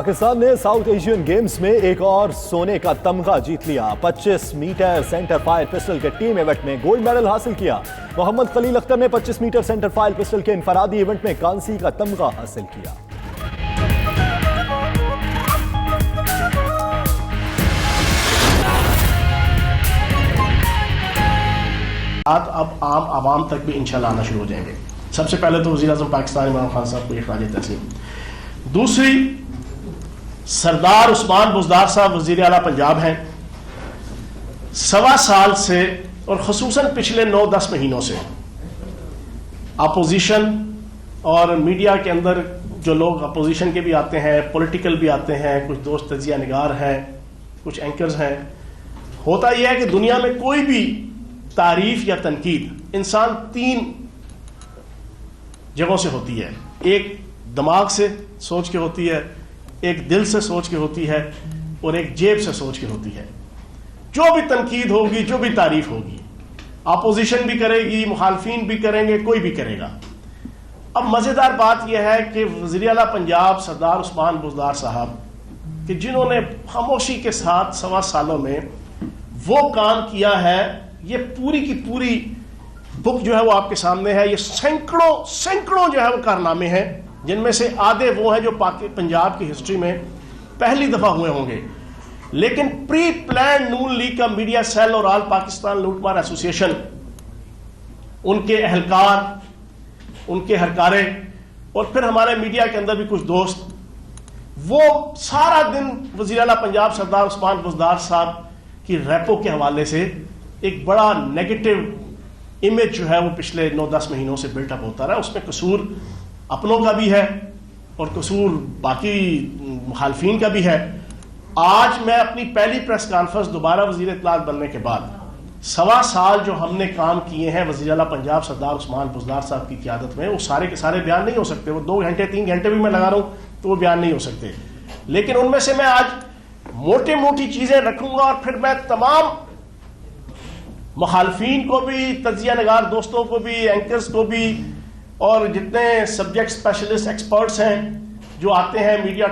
پاکستان نے south Asian games میں ایک اور سونے کا تمغہ جیت لیا۔ 25 میٹر سینٹر فائر پسٹل کے ٹیم ایونٹ میں گولڈ میڈل حاصل کیا۔ محمد خلیل اختر نے 25 میٹر سینٹر فائر پسٹل کے انفرادی ایونٹ میں کانسی کا تمغہ حاصل کیا۔ اب عام عوام تک بھی انشاءاللہ آنا شروع ہو جائیں گے۔ سب سے پہلے تو وزیر اعظم پاکستان عمران خان صاحب کو خراج تحسین۔ دوسری، سردار عثمان بزدار صاحب وزیر اعلیٰ پنجاب ہیں۔ 1.25 سال سے اور خصوصاً پچھلے 9-10 مہینوں سے اپوزیشن اور میڈیا کے اندر جو لوگ اپوزیشن کے بھی آتے ہیں، پولیٹیکل بھی آتے ہیں، کچھ دوست تجزیہ نگار ہیں، کچھ اینکرز ہیں، ہوتا یہ ہے کہ دنیا میں کوئی بھی تعریف یا تنقید انسان 3 جگہوں سے ہوتی ہے۔ ایک دماغ سے سوچ کے ہوتی ہے، ایک دل سے سوچ کے ہوتی ہے، اور ایک جیب سے سوچ کے ہوتی ہے۔ جو بھی تنقید ہوگی، جو بھی تعریف ہوگی، اپوزیشن بھی کرے گی، مخالفین بھی کریں گے، کوئی بھی کرے گا۔ اب مزیدار بات یہ ہے کہ وزیر اعلیٰ پنجاب سردار عثمان بزدار صاحب کہ جنہوں نے خاموشی کے ساتھ 1.25 سالوں میں وہ کام کیا ہے، یہ پوری کی پوری بک جو ہے وہ آپ کے سامنے ہے۔ یہ سینکڑوں جو ہے وہ کارنامے ہیں، جن میں سے آدھے وہ ہیں جو پنجاب کی ہسٹری میں پہلی دفعہ ہوئے ہوں گے۔ لیکن پری پلان نون لیگ کا میڈیا سیل اور آل پاکستان لوٹ مار ایسوسی ایشن، ان کے اہلکار، ان کے ہرکارے، اور پھر ہمارے میڈیا کے اندر بھی کچھ دوست، وہ سارا دن وزیر اعلیٰ پنجاب سردار عثمان بزدار صاحب کی ریپو کے حوالے سے ایک بڑا نیگیٹو امیج جو ہے وہ پچھلے 9-10 مہینوں سے بلٹ اپ ہوتا رہا۔ اس میں قصور اپنوں کا بھی ہے اور قصور باقی مخالفین کا بھی ہے۔ آج میں اپنی پہلی پریس کانفرنس دوبارہ وزیر اطلاعات بننے کے بعد 1.25 سال جو ہم نے کام کیے ہیں وزیر اعلیٰ پنجاب سردار عثمان بزدار صاحب کی قیادت میں، وہ سارے کے سارے بیان نہیں ہو سکتے۔ وہ 2 گھنٹے 3 گھنٹے بھی میں لگا رہا ہوں تو وہ بیان نہیں ہو سکتے، لیکن ان میں سے میں آج موٹی چیزیں رکھوں گا، اور پھر میں تمام مخالفین کو بھی، تجزیہ نگار دوستوں کو بھی، اینکرز کو بھی، اور جتنے سبجیکٹ اسپیشلسٹ ایکسپرٹس ہیں جو آتے ہیں میڈیا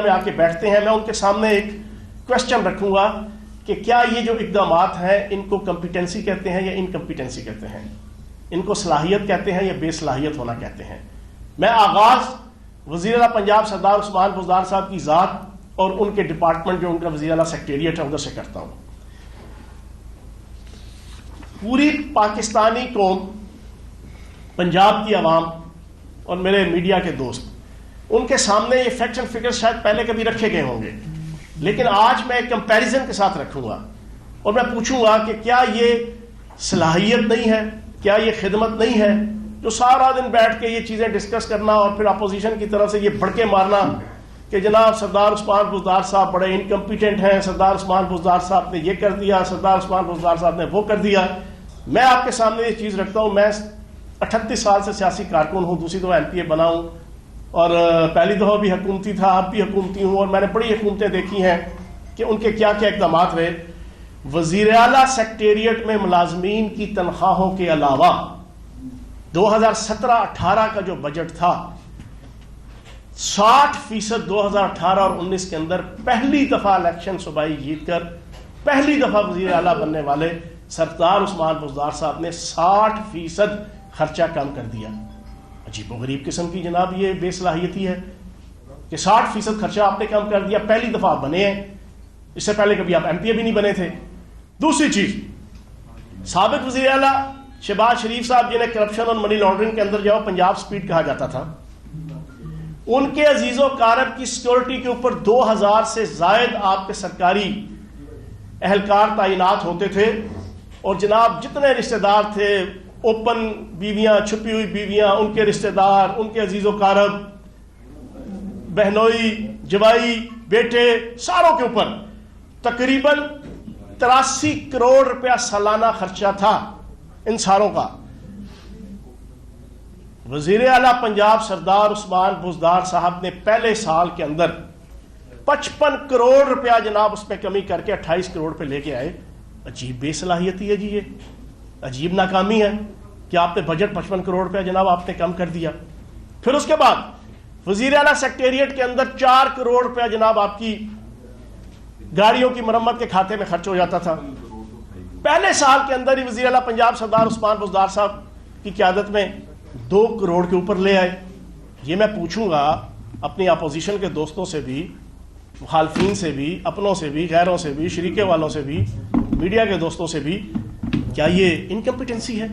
میں آ کے بیٹھتے ہیں، میں ان کے سامنے ایک کوشچن رکھوں گا کہ کیا یہ جو اقدامات ہیں ان کو کمپیٹنسی کہتے ہیں یا انکمپیٹنسی کہتے ہیں، ان کو صلاحیت کہتے ہیں یا بے صلاحیت ہونا کہتے ہیں۔ میں آغاز وزیر اعلیٰ پنجاب سردار عثمان بزدار صاحب کی ذات اور ان کے ڈپارٹمنٹ جو ان کا وزیر اعلیٰ سیکریٹریٹ ہے ادھر سے کرتا ہوں۔ پوری پاکستانی قوم، پنجاب کی عوام اور میرے میڈیا کے دوست، ان کے سامنے یہ فیکٹس اینڈ فگرز شاید پہلے کبھی رکھے گئے ہوں گے، لیکن آج میں ایک کمپیریزن کے ساتھ رکھوں گا اور میں پوچھوں گا کہ کیا یہ صلاحیت نہیں ہے، کیا یہ خدمت نہیں ہے، جو سارا دن بیٹھ کے یہ چیزیں ڈسکس کرنا اور پھر اپوزیشن کی طرف سے یہ بڑکے مارنا کہ جناب سردار عثمان بزدار صاحب بڑے انکمپیٹنٹ ہیں، سردار عثمان بزدار صاحب نے یہ کر دیا، سردار عثمان بزدار صاحب نے وہ کر دیا۔ میں آپ کے سامنے یہ چیز رکھتا ہوں، میں 38 سال سے سیاسی کارکن ہوں، دوسری دفعہ MP بنا ہوں، اور پہلی دفعہ بھی حکومتی تھا، اب بھی حکومتی ہوں، اور میں نے بڑی حکومتیں دیکھی ہیں کہ ان کے کیا کیا اقدامات رہے۔ وزیر اعلیٰ سیکریٹریٹ میں ملازمین کی تنخواہوں کے علاوہ 2017-18 کا جو بجٹ تھا، 60% 2018 اور 19 کے اندر پہلی دفعہ الیکشن صوبائی جیت کر پہلی دفعہ وزیر اعلیٰ بننے والے سردار عثمان بزدار صاحب نے 60% خرچہ کم کر دیا۔ عجیب و غریب قسم کی جناب یہ بے صلاحیتی ہے کہ 60% خرچہ آپ نے کم کر دیا، پہلی دفعہ آپ بنے ہیں، اس سے پہلے کبھی آپ MP بھی نہیں بنے تھے۔ دوسری چیز، سابق وزیر اعلیٰ شہباز شریف صاحب جنہیں کرپشن اور منی لانڈرنگ کے اندر جو پنجاب سپیڈ کہا جاتا تھا، ان کے عزیز و اقارب کی سیکورٹی کے اوپر 2000 سے زائد آپ کے سرکاری اہلکار تعینات ہوتے تھے، اور جناب جتنے رشتہ دار تھے، اوپن بیویاں، چھپی ہوئی بیویاں، ان کے رشتہ دار، ان کے عزیز و اقارب، بہنوئی، جوائی، بیٹے، ساروں کے اوپر تقریباً 83 کروڑ روپیہ سالانہ خرچہ تھا ان ساروں کا۔ وزیر اعلیٰ پنجاب سردار عثمان بزدار صاحب نے پہلے سال کے اندر 55 کروڑ روپیہ جناب اس میں کمی کر کے 28 کروڑ پہ لے کے آئے۔ عجیب بے صلاحیتی ہے جی، یہ عجیب ناکامی ہے کہ آپ نے بجٹ 55 کروڑ روپیہ جناب آپ نے کم کر دیا۔ پھر اس کے بعد وزیر اعلیٰ سیکٹریٹ کے اندر 4 کروڑ روپیہ جناب آپ کی گاڑیوں کی مرمت کے کھاتے میں خرچ ہو جاتا تھا. پہلے سال کے اندر ہی وزیر اعلیٰ پنجاب سردار عثمان بزدار صاحب کی قیادت میں 2 کروڑ کے اوپر لے آئے. یہ میں پوچھوں گا اپنی اپوزیشن کے دوستوں سے بھی, مخالفین سے بھی, اپنوں سے بھی, غیروں سے بھی, شریکے والوں سے بھی, میڈیا کے دوستوں سے بھی, کیا یہ انکمپیٹنسی ہے؟